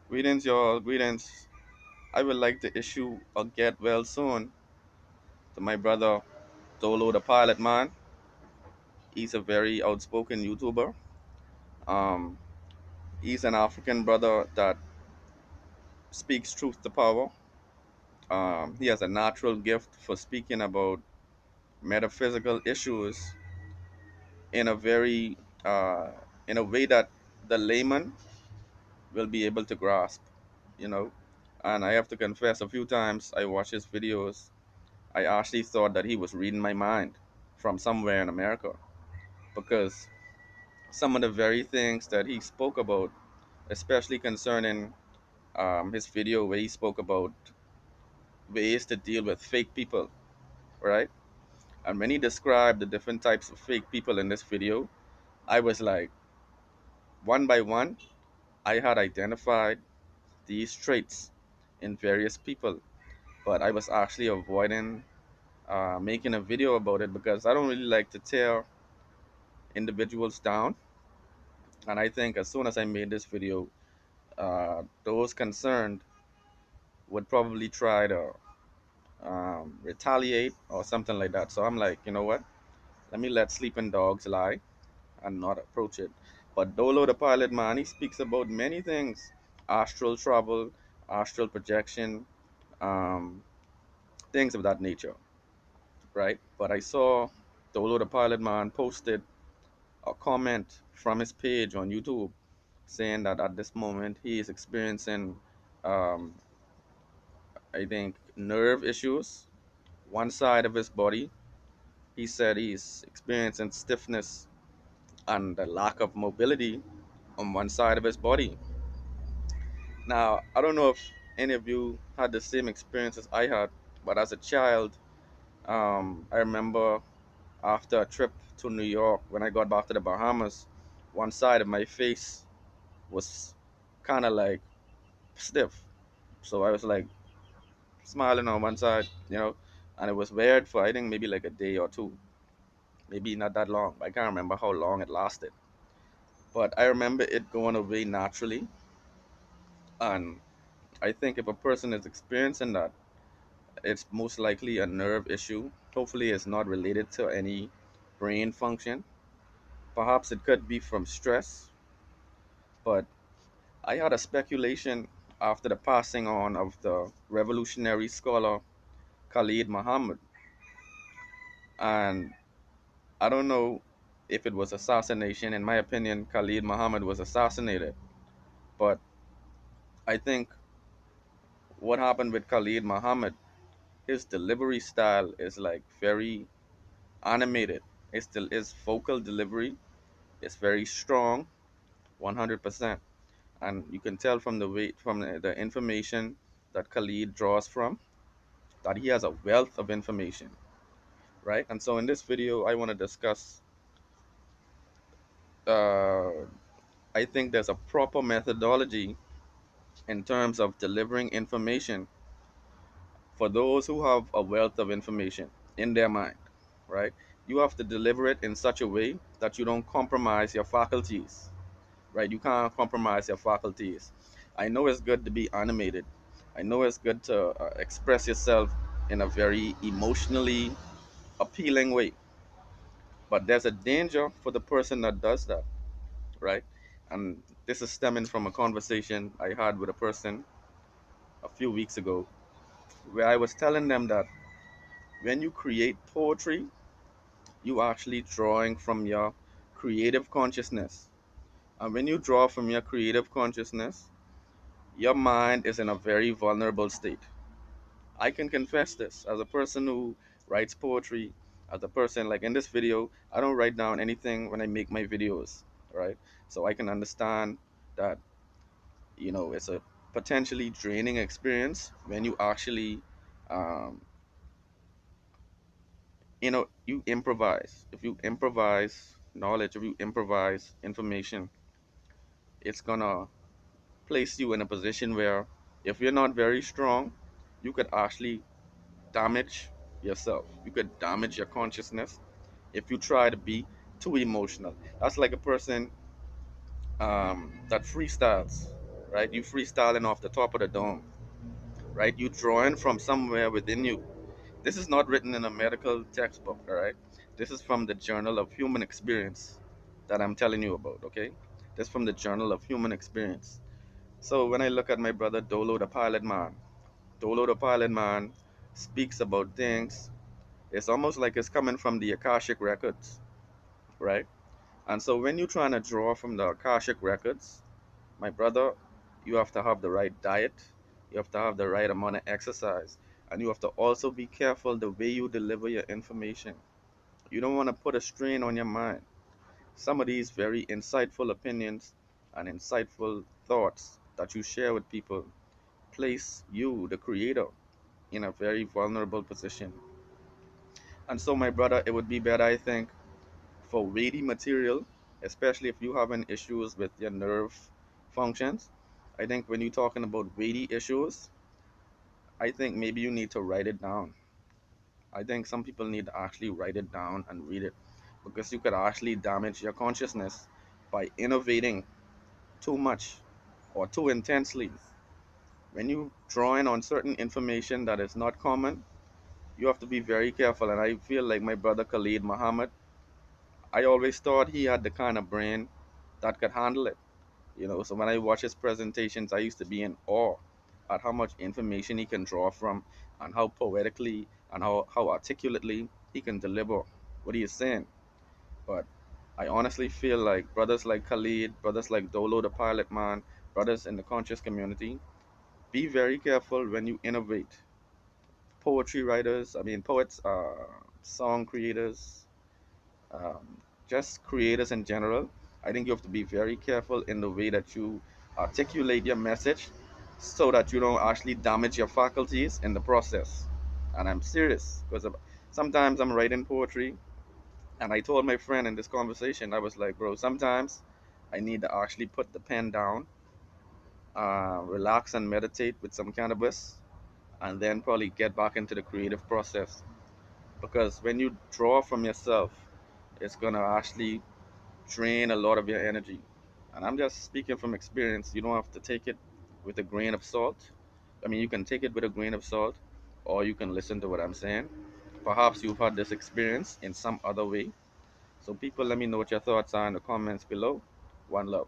Greetings, y'all. Greetings. I would like to issue a get well soon to my brother Doelow da Pilotman. He's a very outspoken YouTuber. Um, he's an African brother that speaks truth to power. He has a natural gift for speaking about metaphysical issues in a very in a way that the layman will be able to grasp. You know, and I have to confess, a few times I watch his videos I actually thought that he was reading my mind from somewhere in America because some of the very things that he spoke about, especially concerning his video where he spoke about ways to deal with fake people, right? And when he described the different types of fake people in this video, I was like, one by one, I had identified these traits in various people, but I was actually avoiding making a video about it because I don't really like to tear individuals down. And I think as soon as I made this video, those concerned would probably try to retaliate or something like that. So I'm like, you know what? Let me let sleeping dogs lie and not approach it. But Doelow the Pilotman, he speaks about many things: astral travel, astral projection, um, things of that nature, right? But I saw Doelow the Pilotman posted a comment from his page on YouTube saying that at this moment he is experiencing, um, I think, nerve issues. One side of his body, he said he's experiencing stiffness and a lack of mobility on one side of his body. Now, I don't know if any of you had the same experience as I had, but as a child, I remember after a trip to New York, when I got back to the Bahamas, one side of my face was kind of like stiff. So I was like smiling on one side, and it was weird for I think maybe like a day or two, maybe not that long. I can't remember how long it lasted, but I remember it going away naturally. And I think if a person is experiencing that, it's most likely a nerve issue. Hopefully, it's not related to any brain function. Perhaps it could be from stress, but I had a speculation after the passing on of the revolutionary scholar Khalid Muhammad, and I don't know if it was assassination. In my opinion, Khalid Muhammad was assassinated. But I think what happened with Khalid Muhammad, his delivery style is like very animated. His vocal delivery is very strong, 100%. And you can tell from the way, from the information that Khalid draws from, that he has a wealth of information, right? And so in this video, I want to discuss. Uh, I think there's a proper methodology in terms of delivering information for those who have a wealth of information in their mind, right? You have to deliver it in such a way that you don't compromise your faculties, right? You can't compromise your faculties. I know it's good to be animated. I know it's good to express yourself in a very emotionally appealing way, but there's a danger for the person that does that, right? And this is stemming from a conversation I had with a person a few weeks ago where I was telling them that when you create poetry, you actually drawing from your creative consciousness. And when you draw from your creative consciousness, your mind is in a very vulnerable state. I can confess this as a person who writes poetry, as a person like in this video, I don't write down anything when I make my videos, right? So I can understand that, it's a potentially draining experience when you actually um, you improvise. If you improvise knowledge, if you improvise information, it's gonna place you in a position where if you're not very strong, you could actually damage yourself. You could damage your consciousness if you try to be too emotional. That's like a person that freestyles, right? You freestyling off the top of the dome, right? You drawing from somewhere within you. This is not written in a medical textbook, all right? This is from the Journal of Human Experience that I'm telling you about, okay? This is from the Journal of Human Experience. So when I look at my brother Doelow the Pilotman, Doelow the Pilotman speaks about things. It's almost like it's coming from the Akashic records, right? And so when you're trying to draw from the Akashic records, my brother, you have to have the right diet, you have to have the right amount of exercise, and you have to also be careful the way you deliver your information. You don't want to put a strain on your mind. Some of these very insightful opinions and insightful thoughts that you share with people place you, the creator, in a very vulnerable position. And so, my brother, it would be better, I think, for weighty material, especially if you're having issues with your nerve functions. I think when you're talking about weighty issues, I think maybe you need to write it down. I think some people need to actually write it down and read it because you could actually damage your consciousness by innovating too much or too intensely. When you drawing on certain information that is not common, you have to be very careful. And I feel like my brother Khalid Muhammad, I always thought he had the kind of brain that could handle it. So when I watch his presentations, I used to be in awe at how much information he can draw from and how poetically and how articulately he can deliver what he is saying. But I honestly feel like brothers like Khalid, brothers like Doelow the Pilot Man, brothers in the conscious community, be very careful when you innovate. Poetry writers, I mean poets, song creators, um, just creators in general. I think you have to be very careful in the way that you articulate your message so that you don't actually damage your faculties in the process. And I'm serious because sometimes I'm writing poetry, and I told my friend in this conversation, I was like, bro, sometimes I need to actually put the pen down, relax and meditate with some cannabis, and then probably get back into the creative process. Because when you draw from yourself, it's gonna actually drain a lot of your energy. And I'm just speaking from experience. You don't have to take it with a grain of salt. I mean, you can take it with a grain of salt, or you can listen to what I'm saying. Perhaps you've had this experience in some other way. So, people, let me know what your thoughts are in the comments below. One love.